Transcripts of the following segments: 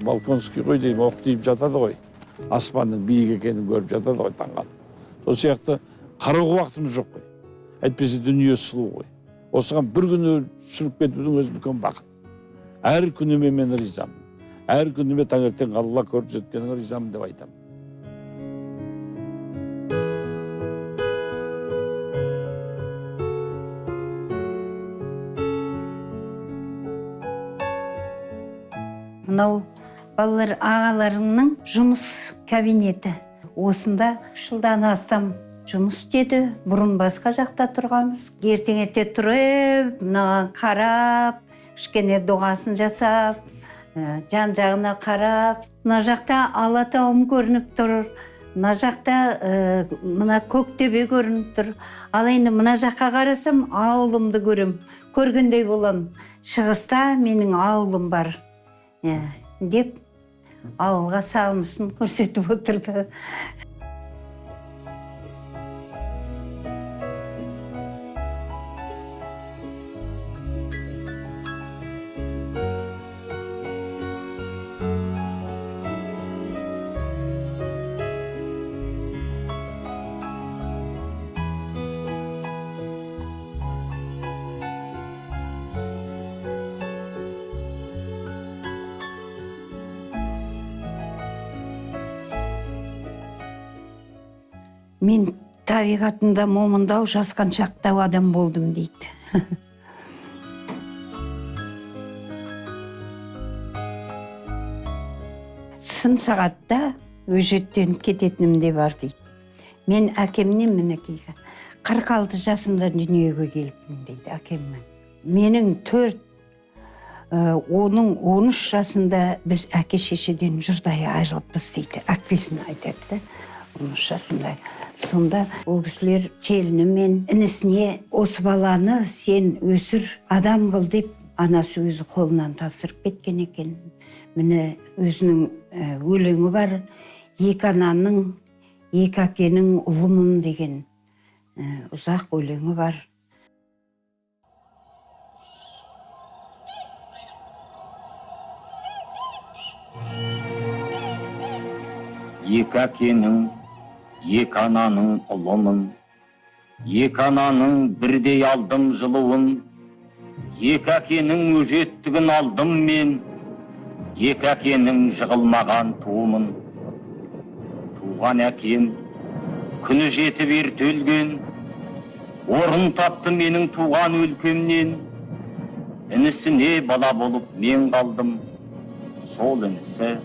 Волконский ғой дейм, оқтиып жатады ғой. Аспанның биік екенін көріп жатады ғой таңға. Сол сияқты қарауға уақытымыз жоқ қой. Әйтпесе дүние сұлу ғой. Осыған бір күн сүріп кетудің өзі үлкен бақыт. Әр күніме мен ризамын. Әр күніме таңертең Алла көрсеткеніңе ризамын деп айтамын. Мынау балалар ағаларыңның жұмыс кабинеті. Осында 3 жылдан астам жұмыс істеді. Бұрын басқа жақта тұрғанбыз. Ертең-ерте тұрып, мынаған қарап, кішкене дұғасын жасап, жан-жағына қарап. Мына жақта Алатауым көрініп тұр. Мына жақта мына Көктөбе көрініп тұр. Ал енді мына жаққа қарасам, ауылымды көрем. Көргендей болам. Шығыста менің ауылым бар. Деп ауылға сағынышын көрсетіп отырды. Мен табиғатында момындау, жасқаншақтау адам болдым дейді. Сын сағатта өжеттеніп кететінім де бар дейді. Мен әкемнен мінекей 46 жасында дүниеге келіппін дейді әкеммен. Менің оның 13 жасында біз әке-шешеден жұрдай айырылыппыз дейді. Әкпесін айтады. 13 жасында. Сонда ол кісілер келіні мен інісіне осы баланы сен өсір, адам қыл деп анасы өзі қолынан тапсырып кеткен екен. Міне өзінің өлеңі бар. Екі ананың, екі әкенің ұлымын деген ұзақ өлеңі бар. Екі әкенің, екі ананың ұлымын, екі ананың бірдей алдым жылуын, екі әкенің өжеттігін алдым мен, екі әкенің жығылмаған туымын. Туған әкем күні жетіп ерте өлген, орын тапты менің туған өлкемнен. Інісіне бала болып мен қалдым, сол інісі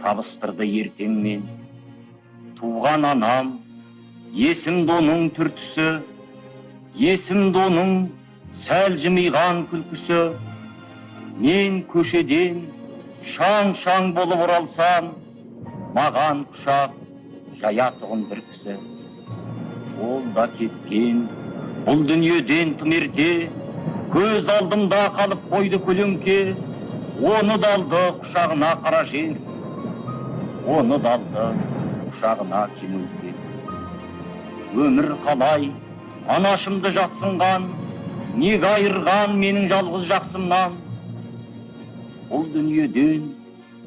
табыстырды ертеңмен. Туған анам, есімді оның түртісі, есімді оның сәл жымиған күлкісі. Мен көшеден шаң-шаң болып оралсам, маған құшақ жаятұғын бір кісі. Ол да кеткен, бұл дүниеден тым ерте, көз алдымда қалып қойды көлеңке. Оны далды құшағына қара жер, оны далды құшағына кемелге. Өмір қалай анашымды жатсынған, неге айырған менің жалғыз жақсымнан. Бұл дүниеден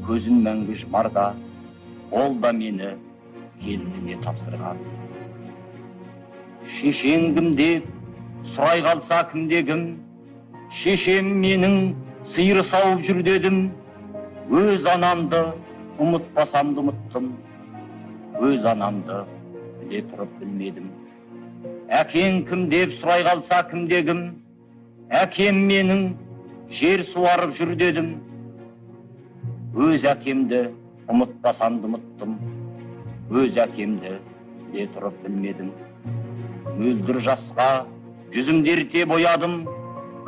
көзін мәңгі жұмарда, ол да мені келініне тапсырған. Шешең кім деп сұрай қалса кімде кім, шешем менің сиыр сауып жүр дедім. Өз анамды ұмытпасамды ұмыттым, өз анамды біле тұрып білмедім. Әкең кім деп сұрай қалса кімде кім, әкем менің жер суарып жүр дедім. Өз әкемді ұмытпасамды ұмыттым, өз әкемді біле тұрып білмедім. Мөлдір жасқа жүзімді ерте боядым,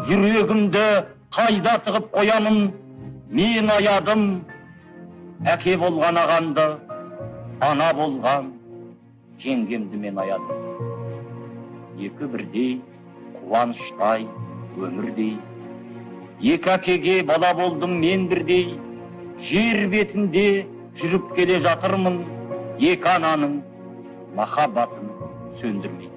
жүрегімді қайда тығып қоямын. Мен аядым әке болған ағамды, ана болған жеңгемді мен аядым. Екі бірдей қуаныштай өмірдей, екі әкеге бала болдым мен бірдей. Жер бетінде жүріп келе жатырмын, екі ананың махаббатын сөндірмей.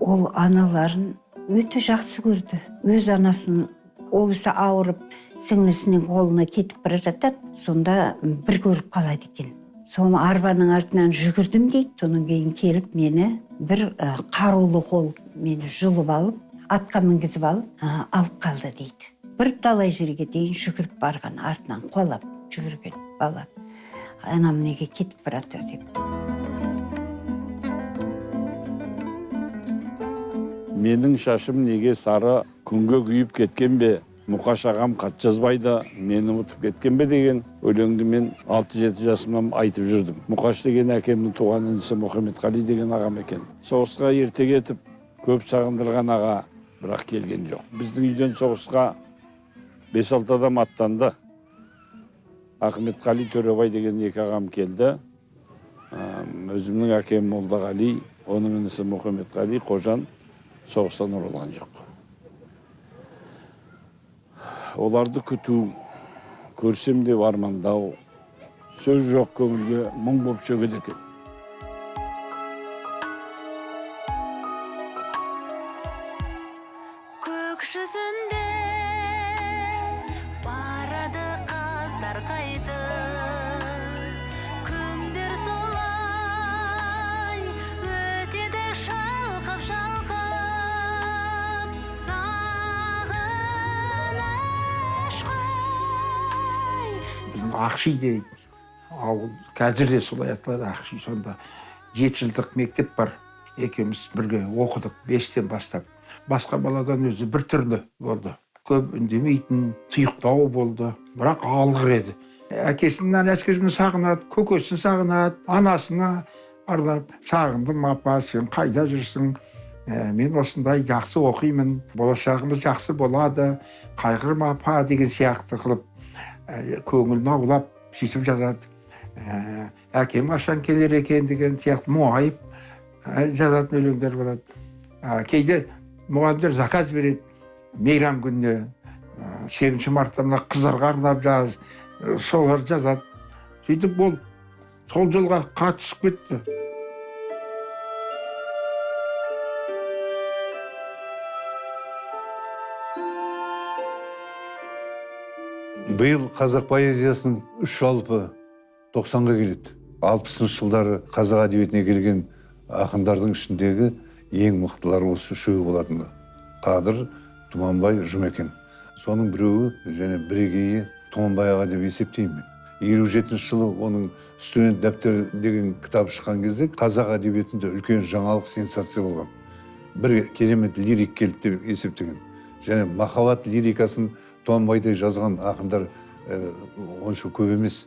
ол аналарын өте жақсы көрді. Өз анасын ол кісі ауырып, сіңлісінің қолына кетіп бара жатады, сонда бір көріп қалады екен. Соны арбаның артынан жүгірдім дейді, соның кейін келіп мені бір қарулы қол мені жұлып алып, атқа мінгізіп алып қалды дейді. Бір талай жерге дейін жүгіріп барған, артынан қуалап жүгірген бала. Анам неге кетіп баратыр деп. Менің шашым неге сары күнге күйіп кеткен бе? Мұқаш ағам хат жазбайды, мені ұмытып кеткен бе деген өлеңді мен 6-7 жасымнан айтып жүрдім. Мұқаш деген әкемнің туған інісі Мұхаммедқали деген ағам екен. Соғысқа ерте кетіп, көп сағындырған аға, бірақ келген жоқ. Біздің үйден соғысқа 5-6 адам аттанды. Ахметқали, Төребай деген екі ағам келді. Өзімнің әкем Молдағали, оның інісі Мұхаммедқали, Қожан соғыстан оралған жоқ. Оларды күту, көрсем де армандау, сөз жоқ көңілге мұң боп шөгеді екен. Көк жүзінде барады қаздар қайтып, күндер солай өтеді шалқып-шалқып. Ақши дейді. Ауыл қазір де солай аталады Ақши. Сонда 7 жылдық мектеп бар. Екеуміз бірге оқыдық 5-тен бастап. Басқа баладан өзі бір түрлі болды. Көп үндемейтін, тұйықтау болды. Бірақ алғыр еді. Әкесінің әскерін сағынады, көкесін сағынады, анасына арнап, сағындым апа, сен қайда жүрсің? Мен осындай жақсы оқимын, болашағымыз жақсы болады, қайғырма апа деген сияқты қылып көңілін аулап сөйтіп жазады. Әкем қашан келер екен деген сияқты мұңайып жазатын өлеңдер болады. Кейде мұғалімдер заказ береді, мейрам күніне 8 мартта мына қыздарға арнап жаз, солар жазады. Сөйтіп ол сол жолға қатысып кетті. Биыл қазақ поэзиясының 3 жалпы 90-ға келеді. 60-шы жылдары қазақ әдебиетіне келген ақындардың ішіндегі ең мықтылары осы үшеуі болатын. Қадыр, Тұманбай, Жұмекен. Соның біреуі және бірегейі Тұманбай аға деп есептеймін. 57-ші жылы оның студент дәптері деген кітап шыққан кезде қазақ әдебиетінде үлкен жаңалық, сенсация болған. Бір керемет лирик келді деп есептеген. Және махаббат лирикасын Тұманбайдай жазған ақындар онша көп емес.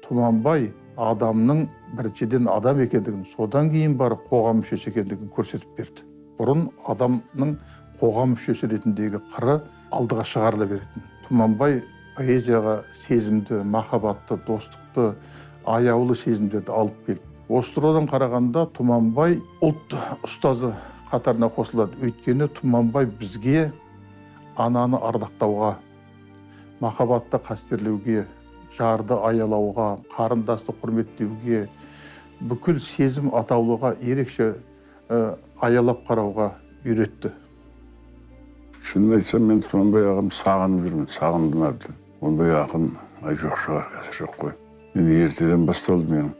Тұманбай адамның біріншіден адам екендігін, содан кейін барып қоғам мүшесі екендігін көрсетіп берді. Бұрын адамның қоғам мүшесі ретіндегі қыры алдыға шығарыла беретін. Тұманбай поэзияға сезімді, махаббатты, достықты, аяулы сезімдерді алып келді. Осы тұрғыдан қарағанда Тұманбай ұлт ұстазы қатарына қосылады. Өйткені Тұманбай бізге ананы ардақтауға, махаббатты қастерлеуге, жарды аялауға, қарындасты құрметтеуге, бүкіл сезім атаулыға ерекше аялап қарауға үйретті. Шынын айтсам, мен Тұманбай ағам сағынып жүрмін, сағындым әбден. Ондай ақын жоқ шығар, қазір жоқ қой. Енді ертеден басталды менің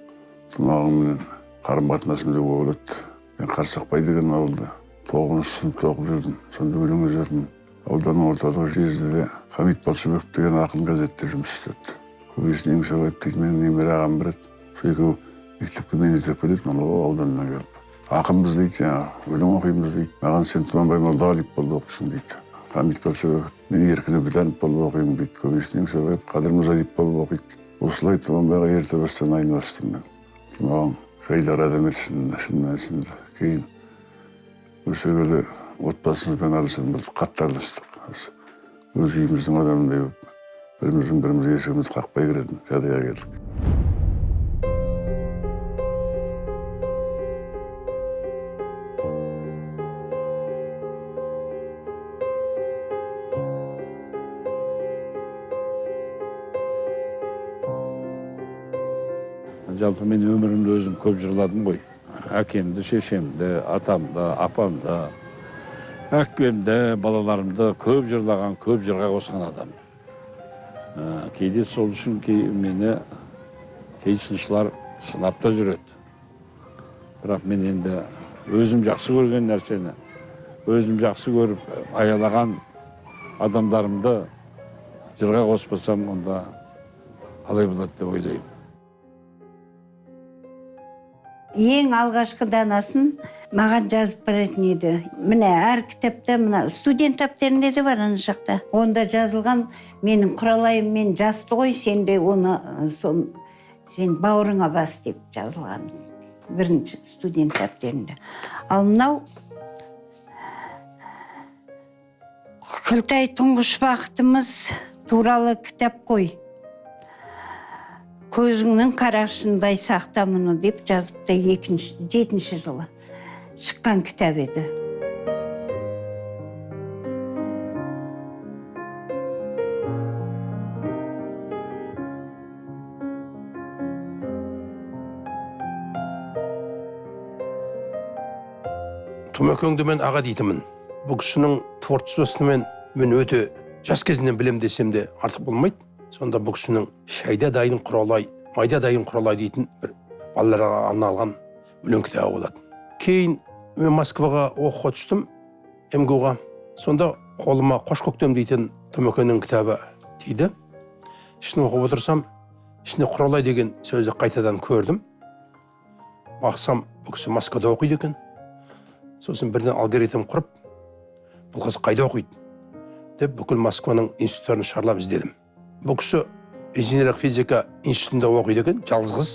Тұмағыммен қарым-қатынасым деп болады. Мен Қарсақбай деген ауылда 9-шы сыныпта оқып жүрдім. Сонда өлең жазатынмын. Ауданның орталық жерінде де Хамит Балшыбеков деген ақын газетте жұмыс істеді. Көбесін Еңсебаев дейді, менің немере ағам барады. Сол екеуі мектепке мені іздеп келеді, мынау ауданнан келіп. Ақынбыз дейді, өлең оқимыз дейді. Маған сен Тұманбай Молдағалиев болып оқисың дейді. Хамит Балшыбеков, мен Еркін Өбетәліп болып оқимын дейді. Көбесін Еңсебаев Қадыр Мырзалиев болып оқиды. Осылай Тұманбайға ерте бастан айналыстым мен. Маған жайлар адам еді шын мәнісінде. Кейін өсе келе отбасымызбен араласып қатты араластық. Өз үйіміздің адамындай болып, біріміз есігіміз қақпай кіретін жағдайға келдік. Жалпы мен өмірімді өзім көп жырладым ғой. әкемді, шешемді, атамды, апамды, әкпемді, балаларымды көп жырлаған, көп жырға қосқан адам. Кейде сол үшін мені кей сыншылар сынап та жүреді. Бірақ мен енді өзім жақсы көрген нәрсені, өзім жақсы көріп аялаған адамдарымды жырға қоспасам, онда қалай болады деп ойлаймын. Ең алғашқы данасын маған жазып беретін еді. Міне әр кітапта, мына студент аптерінде де бар ана жақта. Онда жазылған менің құралайыммен жасты ғой, сен де оны сен бауырыңа бас деп жазылған. Бірінші студент аптерінде. Ал мынау Күлтай тұңғыш бақытымыз туралы кітап қой. Көзіңнің қарашындай сақта мұны деп жазыпты 7-ші жылы шыққан кітап еді. Тұмекеңді мен аға дейтімін. Бұл кісінің творчествосымен мен өте жас кезінен білем десем де артық болмайды. Сонда бұл кісінің шайда дайын құралай, майда дайын құралай дейтін бір балаларға арналған өлең кітабы болады. Кейін мен Москваға оқуға түстім, МГУ-ға. Сонда қолыма Қош көктем дейтін Тұмекеңнің кітабы тиді. Ішін оқып отырсам, ішіне құралай деген сөзді қайтадан көрдім. Бақсам, бұл кісі Москвада оқиды екен. Сосын бірден алгоритм құрып, бұл қыз қайда оқиды деп бүкіл Москваның институттарын шарлап іздедім. Бұл кісі инженерлік физика институтында оқиды екен, жалғыз қыз.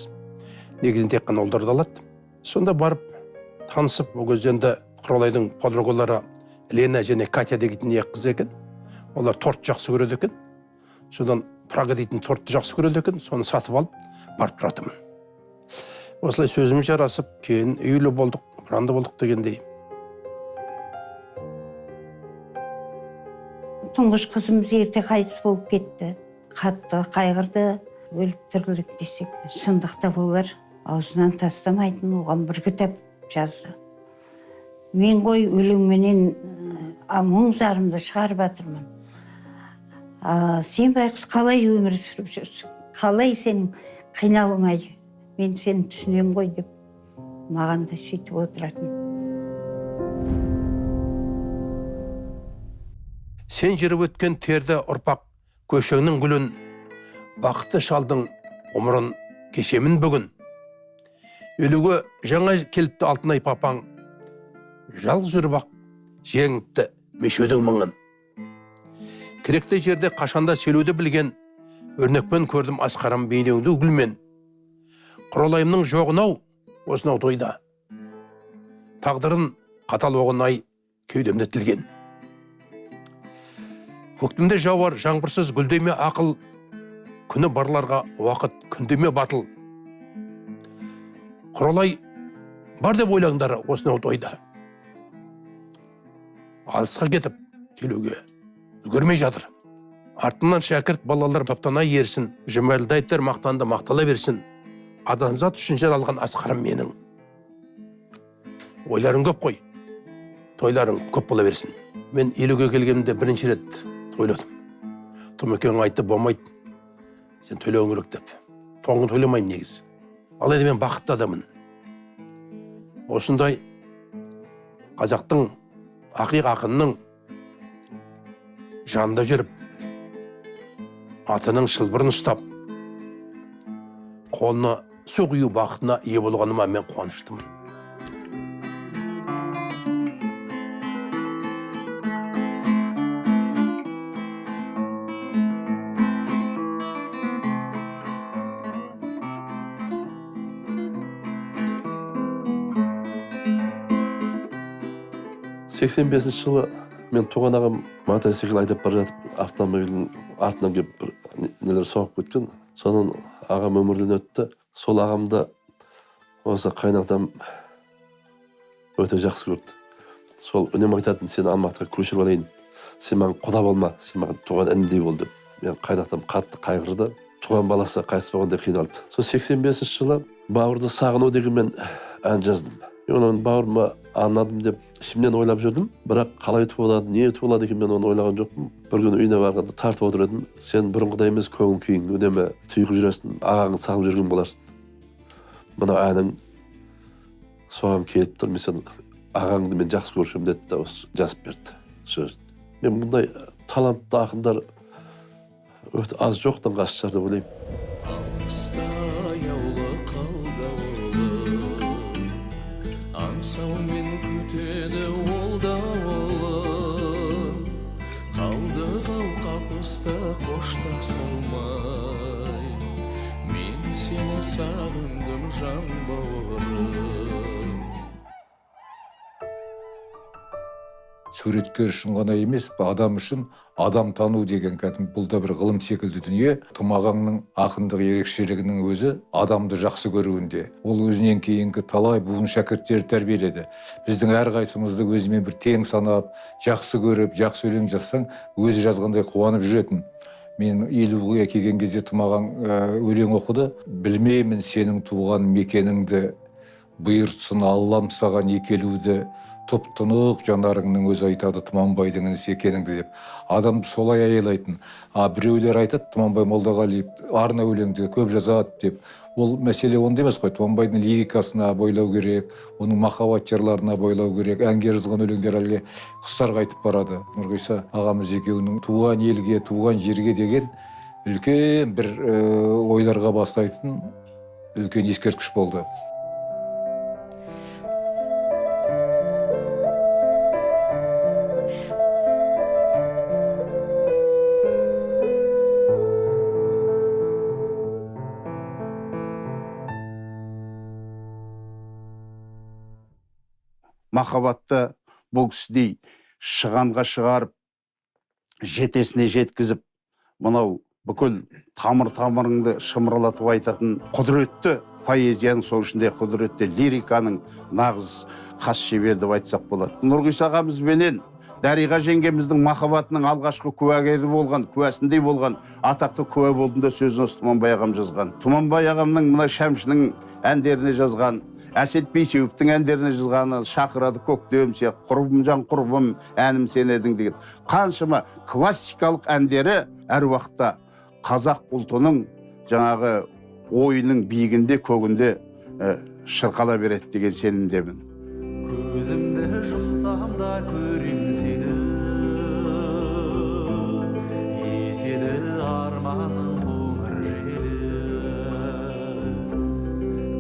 Негізін тек қана ұлдарды алады. Сонда барып танысып, бұл кезде енді құралайдың подругалары Лена және Катя дейтін екі қыз екен. Олар торт жақсы көреді екен. Содан Прага дейтін тортты жақсы көреді екен. Соны сатып алып, барып тұратымын. Осылай сөзіміз жарасып, кейін үйлі болдық, бұранды болдық дегендей. Тұңғыш қызымыз ерте қайтыс болып кетті. Қатты қайғырды, өліп тірілдік десек. Шындықта болар, аузынан тастамайтын оған бір кітап жазды. Мен ғой өлеңменен мұң зарымды шығарып жатырмын. Сен байқұс қалай өмір сүріп жүрсің? Қалай сен қиналмай? Мен сені түсінем ғой деп маған да сөйтіп отыратын. Сен жүріп өткен терді ұрпақ көшеңнің гүлін, бақытты шалдың ғұмырын кешемін бүгін. Өліге жаңа келіпті Алтынай папаң, жалғыз жүріп ақ жеңіпті мешеудің мыңын. Керекті жерде қашанда сөйлеуді білген, өрнекпен көрдім асқарам бейнеңді гүлмен. Құралайымның жоғынау осынау тойда. Тағдырын қатал оғынай кеудемді тілген. Көктемде жауар жаңбырсыз гүлдеме ақыл, күні барларға уақыт күндеме батыл. Құралай бар деп ойлаңдар осынау тойда. Алысқа кетіп келуге үлгермей жатыр. Артынан шәкірт балалар таптана ерсін, жүмәлдайттар мақтанды мақтала берсін. Адамзат үшін жаралған асқарым менің. Ойларың көп қой, тойларың көп бола берсін. Мен елуге келгенімде бірінші рет тойладым. Тұмекең айтты, болмайды, сен тойлауың керек деп. Тоңын тойламаймын негіз. Алайда мен бақытты адамын. Осындай қазақтың ақиқ ақынның жанында жүріп, атының шылбырын ұстап, қолына су құю бақытына ие болғаныма мен қуаныштымын. Сексен бесінші жылы мен туған ағам мотоцикл айдап бара жатып, автомобильдің артынан келіп бір нелер соғып кеткен. Содан ағам өмірден өтті. Сол ағамды осы қайнатам өте жақсы көрді. Сол үнемі айтатын, сені Алматыға көшіріп алайын. Сен маған құда болма, сен маған туған інімдей бол деп. Мен қайнатам қатты қайғырды. Туған баласы қайтыс болғанда қиналды. Сол 85-ші жылы бауырды сағыну деген мен ән жаздым. Мен оны бауырыма арнадым деп ішімнен ойлап жүрдім. Бірақ қалай туылады, не туылады екен, мен оны ойлаған жоқпын. Bir gün үйіне барғанда тартып отыр едім. Сен бұрынғыдай емес көңіл күйің, үнемі тұйық жүресің, ағаңды сағынып жүрген боларсың. Мына әнің соған келіп тұр. Мен сен ағаңды мен жақсы көршім деді де осы жазып берді сөзін. Мен мұндай талантты ақындар өте аз жоқтан қасшар деп ойлаймын. Аңсаумен күтеді ол дауылы, қалды қапыста қоштаса алмай, мен сені сағындым жан бауырым. Суреткер үшін ғана емес, адам үшін адам тану деген кәдімгі бұл да бір ғылым секілді дүние. Тұмағаңның ақындық ерекшелігінің өзі адамды жақсы көруінде. Ол өзінен кейінгі талай буын шәкірттер тәрбиеледі. Біздің әрқайсымызды өзімен бір тең санап, жақсы көріп, жақсы өлең жазсаң, өзі жазғандай қуанып жүретін. Мен 50-ға келген кезде Тұмағаң өлең оқыды. Білмеймін сенің туған мекеніңді, бұйыртсын Аллам саған екелуді, топ-тұнық жанарыңның өзі айтады Тұманбайдың інісі екеніңді деп. Адамды солай аялайтын. Біреулер айтады, Тұманбай Молдағалиев арна өлеңді көп жазады деп. Ол мәселе онда емес қой. Тұманбайдың лирикасына бойлау керек, оның махаббат жырларына бойлау керек. Әнге жазған өлеңдер әлгі құстарға айтып барады. Нұрғиса ағамыз екеуінің туған елге, туған жерге деген үлкен бір ойларға бастайтын үлкен ескерткіш болды. Махаббатты бұл кісідей шығанға шығарып, жетесіне жеткізіп, мынау бүкіл тамыр-тамырыңды шымырлатып айтатын құдіретті поэзияның, сол ішінде құдіретті лириканың нағыз хас шебері деп айтсақ болады. Нұрғиса ағамызбенен Дариға жеңгеміздің махаббатының алғашқы куәгері болған, куәсіндей болған атақты куә болдым да сөзін осы Тұманбай ағам жазған. Тұманбай ағамның мына Шәмшінің әндеріне жазған, Әсет Бейсеуовтің әндеріне жазғаны, Шақырады көктем сияқты, құрбым жан құрбым, әнім сен едің деген қаншама классикалық әндері әр уақытта қазақ ұлтының жаңағы ойының биігінде, көгінде шырқала береді деген сенімдемін. Көзімді жұмсам да көрем сені, еседі арманың қоңыр желі.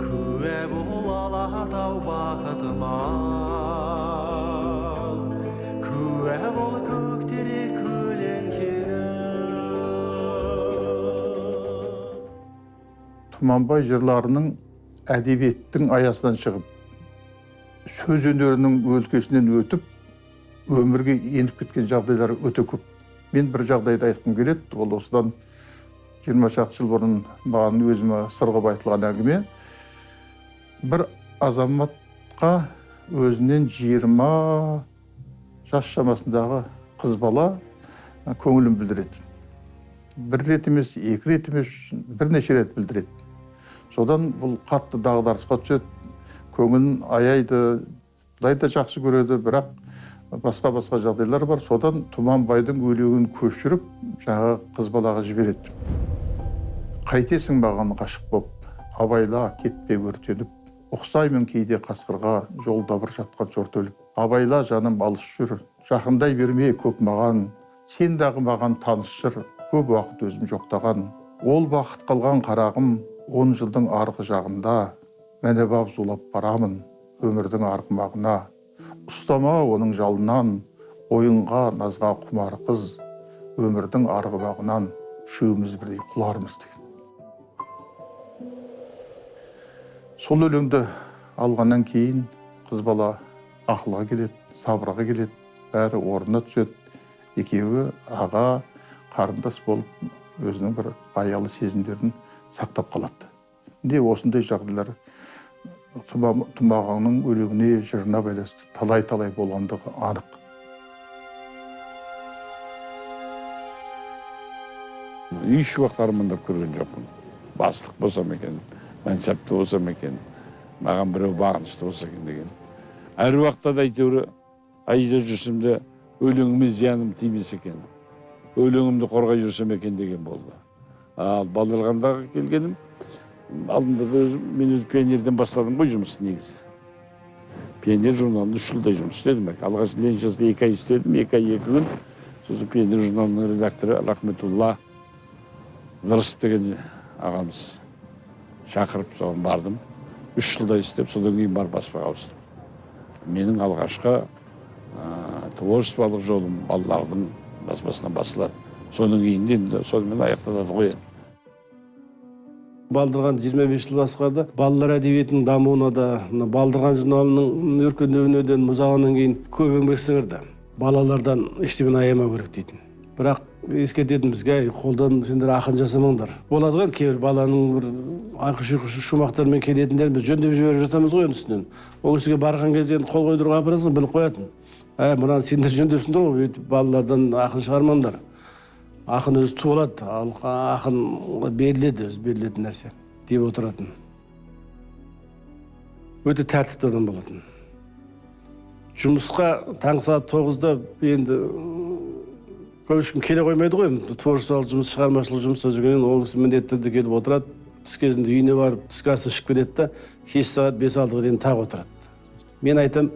Күә бол Алатау бақытыма, күә бол көктерек көлеңкелі. Тұманбай жырларының әдебиеттің аясынан шығып, сөз өнерінің өлкесінен өтіп, өмірге еніп кеткен жағдайлары өте көп. Мен бір жағдайды айтқым келеді, ол осыдан 20 шақты жыл бұрын маған өзіме сырғып айтылған әңгіме. Бір азаматқа өзінен 20 жас шамасындағы қыз бала көңілін білдіреді. Бір рет емес, екі рет емес, бірнеше рет білдіреді. Содан бұл қатты дағдарысқа түседі, көңілін аяйды, құдайды жақсы көреді, бірақ басқа жағдайлар бар. Содан Тұманбайдың өлеңін көшіріп, жаңағы қыз балаға жібереді. Қайтесің маған ғашық боп, абайла кетпе өртеніп, ұқсаймын кейде қасқырға, жолда бір жатқан сорт өліп. Абайла жаным алыс жүр, жақындай берме көп маған, сен дағы маған таныс жыр, көп уақыт өзім жоқтаған. Ол бақыт қалған қарағым, 10 жылдың арғы жағында, мәне бап зулап барамын өмірдің арғымағына. Ұстама оның жалынан, ойынға назға құмар қыз, өмірдің арғымағынан үшеуміз бірдей құлармыз деген. Сол өлеңді алғаннан кейін қыз бала ақылға келеді, сабырға келеді, бәрі орнына түседі. Екеуі аға, қарындас болып өзінің бір аялы сезімдерін сақтап қалады. Осындай жағдайлар Тұмағаңның өлеңіне, жырына байланысты талай болғандығы анық. Еш уақыт армандап көрген жоқпын. Бастық болсам екен, мәнсапты болсам екен, маған біреу бағынышты болса екен деген. әр уақытта да әйтеуір айда жүрсем де өлеңіме зияным тимесе екен, өлеңімді қорғай жүрсем екен деген болды. Ал Балдырғандағы келгенім, алдында да мен өзім пионерден бастадым ғой жұмысты негізі. Пионер журналында 3 жылдай жұмыс істедім. Алғаш Лениншілді 2 ай істедім, 2 ай 2 күн. Сосын пионер журналының редакторы Рахметулла Нырысып деген ағамыз шақырып, соған бардым. 3 жылдай істеп, содан кейін барып баспаға ауыстым. Менің алғашқы творчестволық жолым балалардың баспасынан басылады. Содан кейін енді сонымен аяқталады ғой. Балдырған 25 жыл басқарда балалар әдебиетінің дамуына да, Балдырған журналының өркендеуінен мұзағынан кейін көп еңбек сіңірді. Балалардан ештеңені аямау керек дейтін. Бірақ ескертетін бізге, қолдан сендер ақын жасамаңдар. Болады ғой, кейбір баланың бір айқыш-ұйқыш шумақтармен келетіндер біз жөндеп жіберіп жатамыз ғой үстінен. Ол кісіге барған кезде қол қойдыруға апарасың, біліп қоятын. Мынаны сендер жөндепсіңдер ғой, балалардан ақын шығармаңдар. Ақын өзі туылады, ал ақын беріледі, өзі берілетін нәрсе деп отыратын. Өте тәртіпті адам болатын. Жұмысқа таң сағат 9-да енді көп ешкім келе қоймайды ғой, творчестволық жұмыс, шығармашылық жұмыста жүргеннен ол кісі міндетті түрде келіп отырады. Түс кезінде үйіне барып, түскі ас ішіп келеді да, кеш сағат 5-6-ға дейін тағы отырады. Мен айтам,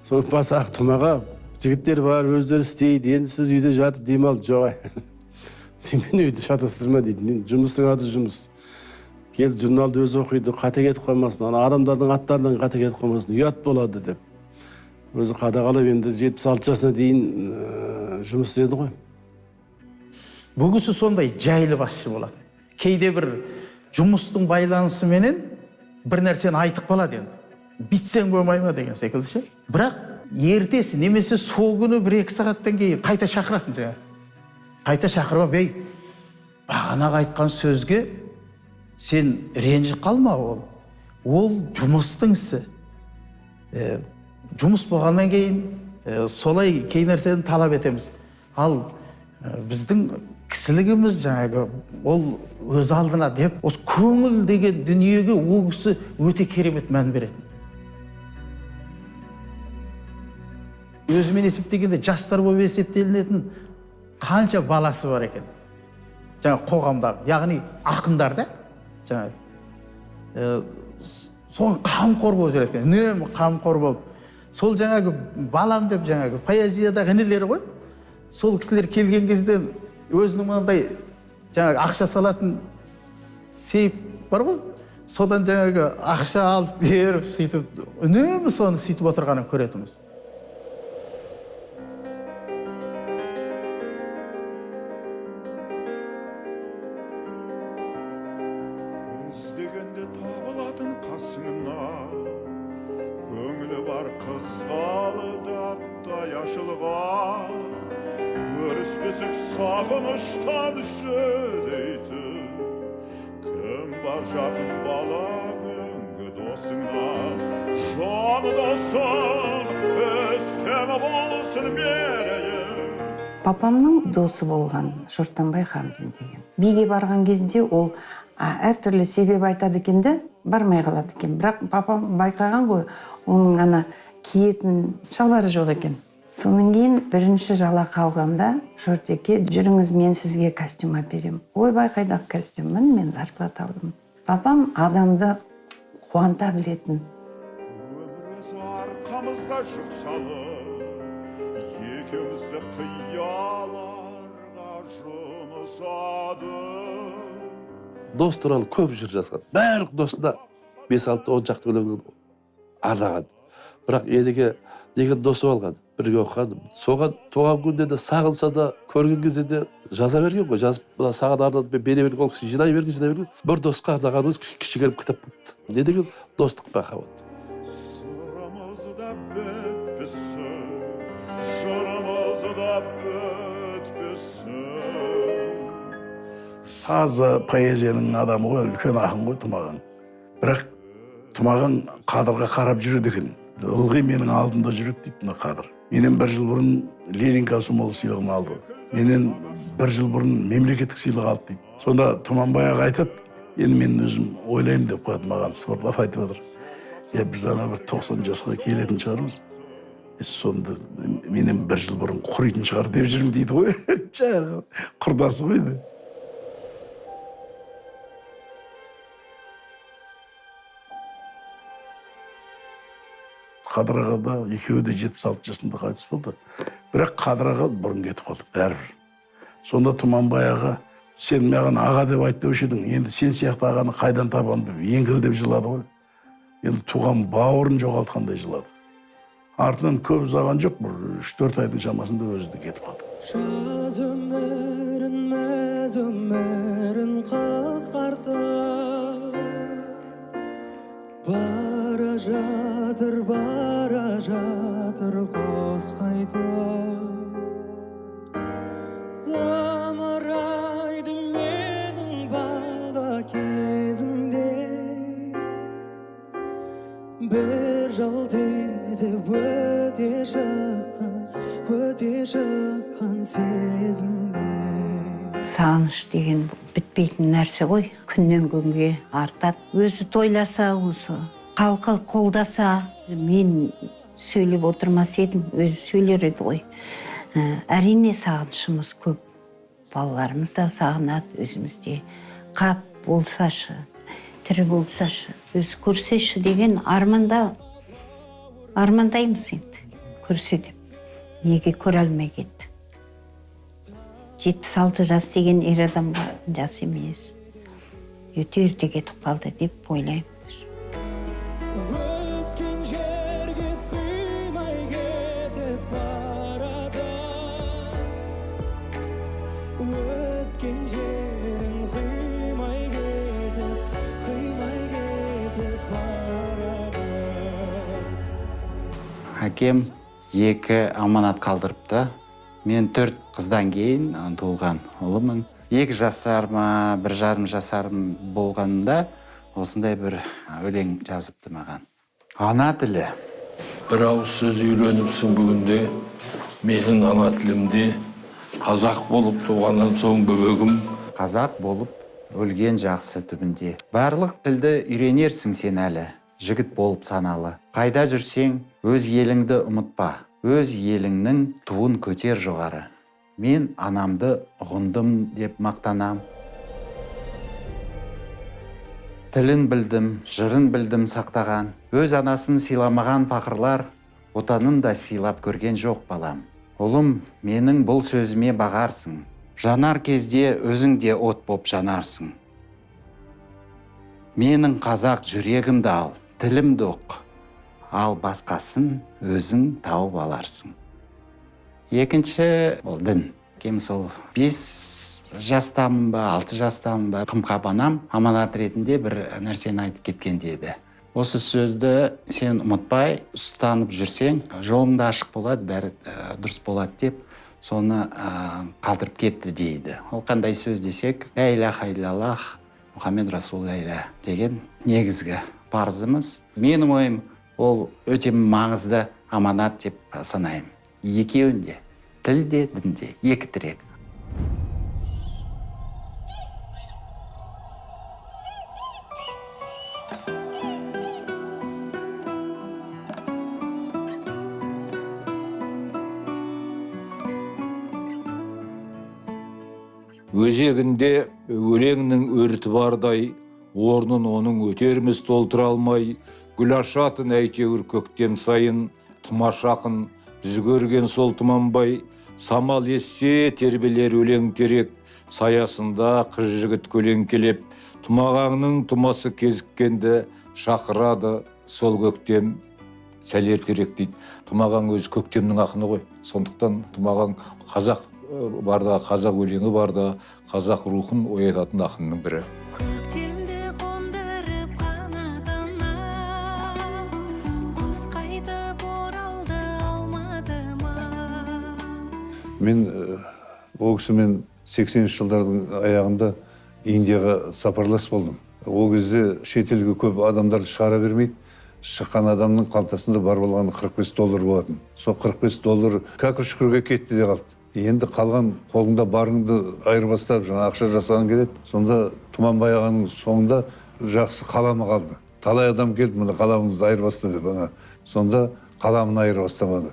сол басы ақ тұмаға жігіттер бар, өздері істейді, енді сіз үйде жатып демал, жоғай. Сен мені үйде шатастырма дейді. Мен жұмыстың аты жұмыс. Келіп журналды өзі оқиды, қате кетіп қоймасын, адамдардың аттарынан қате кетіп қоймасын, ұят болады деп. Өзі қадағалап енді 76 жасына дейін жұмыс істеді ғой. Бұл кісі сондай жайлы басшы болады. Кейде бір жұмыстың байланысы менен бір нәрсені айтып қалады енді. Бітсең болмай ма деген секілді ше. Бірақ ертесі немесе сол күні 1-2 сағаттан кейін қайта шақыратын жаңа. Қайта шақырып, бей, бағанағы айтқан сөзге сен ренжіп қалма ол. Ол жұмыстың ісі. Жұмыс болғаннан кейін солай кей нәрсені талап етеміз. Ал біздің кісілігіміз жаңағы ол өз алдына деп, осы көңіл деген дүниеге ол кісі өте керемет мән беретін. Өзімен есептегенде жастар болып есептелінетін қанша баласы бар екен. Жаңа қоғамдағы, яғни ақындар да, жаңа соған қамқор болып жүреді. Үнемі қамқор болып. Сол жаңағы балам деп жаңағы поэзиядағы інілері ғой. Сол кісілер келген кезде өзінің мынандай жаңағы ақша салатын сейіп бар ғой. Содан жаңағы ақша алып беріп, сөйтіп үнемі соны сөйтіп отырғанын көретіміз. Іздегенде табылатын қасыңына, көңілі бар қызғалды аттай ашылға, көріспесек сағыныштан жүдейтін, кім бар жақын бала күнгі досыңнан, жаны досың өстемі болсын мерейін. Папамның досы болған Шортанбай Хамзин деген. Биге барған кезде ол әртүрлі себеп айтады екен де, бармай қалады екен. Бірақ папам байқаған ғой, оның ана киетін шалбары жоқ екен. Соның кейін бірінші жалақы алғанда Шортеке, жүріңіз, мен сізге костюм әперем. Ойбай, қайдағы костюммін, мен зарплата алдым. Папам адамды қуанта білетін. Өмір арқамызға жүк салып, екеумізді қияларға жұмсады. Дос туралы көп жыр жазған. Барлық досына 5-6-10 шақты өлеңін арнаған. Бірақ едіге деген досы болған, бірге оқыған. Соған туған күнде де сағынса да, көрген кезде де жаза берген ғой. Жазып, саған арнады бере берген, ол кісі жинай берген. Бір досқа арнағанымыз кішігерім кітап болды. Не деген достық махаббат. Сырымызда бітпесін, жырымызда бітпесін. Таза поэзияның адамы ғой, үлкен ақын ғой Тұмағаң. Бірақ Тұмағаң Қадырға қарап жүреді екен. Ылғи менің алдымда жүреді дейді Қадыр. Менен 1 жыл бұрын Ленин комсомол сыйлығын алды. Менен 1 жыл бұрын мемлекеттік сыйлық алды дейді. Сонда Тұманбай аға айтады, енді мен өзім ойлаймын деп қояды, маған сыбырлап айтып отыр. Біз ана бір 90 жасқа келетін шығармыз. Сонда менен 1 жыл бұрын құрайтын шығар деп жүрмін дейді ғой. Жаңағы құрдасы ғой енді. Қадыр аға да екеуі де 76 жасында қайтыс болды. Бірақ Қадыр аға бұрын кетіп қалды бәрібір. Сонда Тұманбай аға, сен маған аға деп айтпаушы едің, енді сен сияқты ағаны қайдан табамын деп еңкілдеп жылады ғой. Енді туған бауырын жоғалтқандай жылады. Артынан көп ұзаған жоқ, бір 3-4 айдың шамасында өзі де кетіп қалды. Жаз өмірін, мәз өмірін қысқартып, бара жатыр қос қайтып. Замарайды менің бала кезімде, бір жалт етіп өте шыққан сезімде. Сағыныш деген бітпейтін нәрсе ғой. Күннен күнге артады. Өзі тойласа, осы халқы қолдаса, мен сөйлеп отырмас едім, өзі сөйлер еді ғой. Әрине сағынышымыз көп. Балаларымыз да сағынады, өзімізде. Қап болсашы, тірі болсашы, өзі көрсеші деген армандаймыз енді. Көрсе деп. Неге көре алмай кетті. 76 жас деген ер адамға жас емес. Өте ерте кетіп қалды деп ойлаймын. Өскен жерге сыймай кетіп барады, өскен жерін қимай кетіп барады. Әкем 2 аманат қалдырыпты. Мен 4 қыздан кейін туылған ұлымын. 2 жасарым, 1,5 жасарым болғанда осындай бір өлең жазыпты маған. Ана тілі. Бір ауыз сөз үйреніпсің бүгінде, менің ана тілімде, қазақ болып туғаннан соң бөбегім. Қазақ болып өлген жақсы түбінде. Барлық тілді үйренерсің сен әлі, жігіт болып саналы. Қайда жүрсең, өз еліңді ұмытпа. Өз еліңнің туын көтер жоғары. Мен анамды ұғындым деп мақтанам. Тілін білдім, жырын білдім сақтаған. Өз анасын сыйламаған пақырлар, отанын да сыйлап көрген жоқ балам. Ұлым, менің бұл сөзіме бағарсың. Жанар кезде өзің де от боп жанарсың. Менің қазақ жүрегімді ал, тілімді ұқ. Ал басқасын өзің тауып аларсың. Екінші ол дін. Кем сол 5 жастамын ба, 6 жастамын ба, қымқап анам аманат ретінде бір нәрсені айтып кеткен деді. Осы сөзді сен ұмытпай, ұстанып жүрсең, жолыңда ашық болады, бәрі дұрыс болады деп, соны қалдырып кетті дейді. Ол қандай сөз десек, «Ля иляха илляллах, Мұхаммед Расулалла» деген негізгі парызымыз. Менің ойым, ол өте маңызды аманат деп санаймын. Екеуінде, тіл де, дін де, 2 тірек. Өзегінде өлеңнің өрті бардай, орнын оның өтерміз толтыра алмай, гүл ашатын әйтеуір көктем сайын, тұмашақын біз көрген сол Тұманбай, самал ессе тербелер өлең терек, саясында қыз жігіт көлеңкелеп, тұмағаңның тұмасы кезіккенді шақырады сол көктем сәл ертерек дейді. Тұмағаң өзі көктемнің ақыны ғой. Сондықтан Тұмағаң қазақ барда, қазақ өлеңі барда, қазақ рухын оятатын ақынның бірі. Көктемді қондырып қанатына, құс қайтып оралды алмады ма? Мен ол кісімен 80 жылдардың аяғында Индияға сапарлас болдым. Ол кезде шетелге көп адамдарды шығара бермейді. Шыққан адамның қалтасында бар болғаны $45 болатын. Сол $45 кәкір-шүкірге кетті де қалды. Енді қалған қолыңда барыңды айырбастап, жаңа ақша жасаған келеді. Сонда Тұманбай ағаның соңында жақсы қаламы қалды. талай адам келді мына қаламыңызды айырбаста деп, ана сонда қаламын айырбастамады.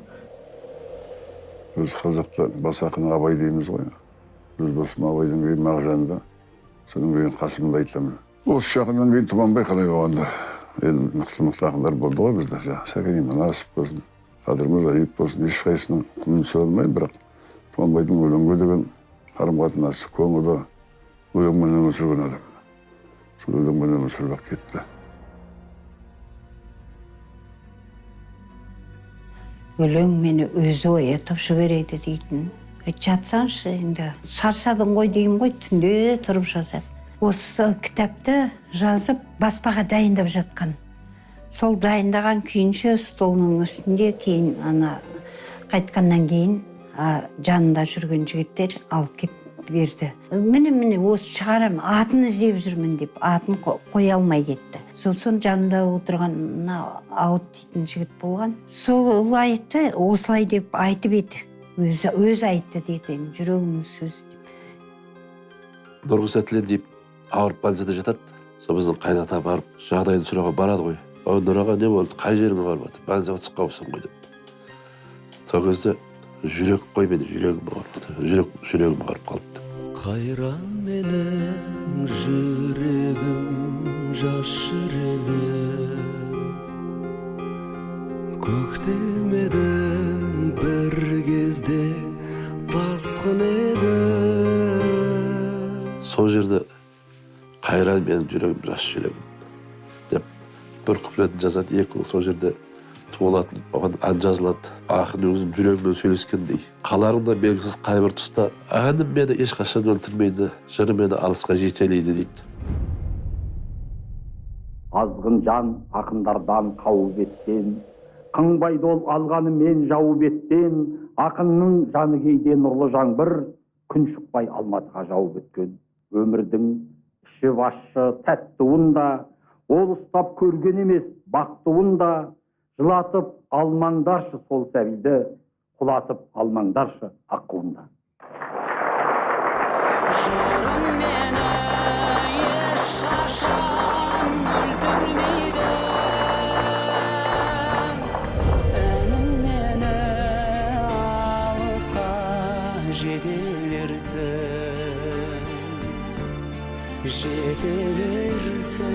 Өз қазақта бас ақын Абай дейміз ғой. Өз басым Абайдан кейін Мағжанды, содан кейін Қасымды айтамын. Осы жағынан мен Тұманбай қалай болғанда, енді мықты ақындар болды ғой бізде. Сәкен Иманасов болсын, Қадыр Мырзаев болсын, ешқайсының құнын сөйлемеймін, бірақ Тұманбайдың өлеңге деген қарым-қатынасы, көңілі, өлеңмен өмір сүрген адам. Сол өлеңмен өмір сүріп кетті. Өлең мені өзі оятып жібереді дейтін. Жатсаңшы, енді шаршадың ғой деймін ғой, түнде тұрып жазады. Осы кітапты жазып, баспаға дайындап жатқан. Сол дайындаған күйінше столының үстінде кейін қайтқаннан кейін жанында жүрген жігіттер алып кеп берді. Міне осы шығарам, атын іздеп жүрмін деп, атын қоя алмай кетті. Сосын жанында отырған ауыт дейтін жігіт болған. Сол айтты, осылай деп айтып еді. Өзі айтты деді, жүрегінің сөзі деп. Нұрғыс әтілен deyip ауырып больницада жатады. Сол біздің қайната барып, жағдайын сұрауға барады ғой. Нұраға не болды, қай жеріңе барып жатыр, больницаға түсіп қалыпсың ғой деп. Сол кезде жүрек қой, мен жүрегім ауырып қалыпты. Қайра менің жүрегім, жас жүрегім, көктемедің бір кезде тасқын еді. Сол жерде қайран менің жүрегім, жас жүрегім деп бір куплетін жазады, екі сол жерде туылатын, оған ән жазылады. Ақын өзінің жүрегімен сөйлескендей. Қаларында белгісіз қайбір тұста, әнім мені ешқашан өлтірмейді, жыры мені алысқа жетелейді дейді. Азғын жан ақындардан қауып еткен, қыңбайды ол алғаны мен жауып еткен, ақынның жаны кейде нұрлы жаңбыр, күн шықпай алматыға жауып өткен. Өмірдің іші ащы тәттіуін да, ол ұстап көрген емес бақтыуын да, жылатып алмаңдаршы сол сәбиді, құлатып алмаңдаршы аққуында. Жырым мені ешқашан өлтірмейді, әнім мені алысқа жетелерсің, жетелерсің.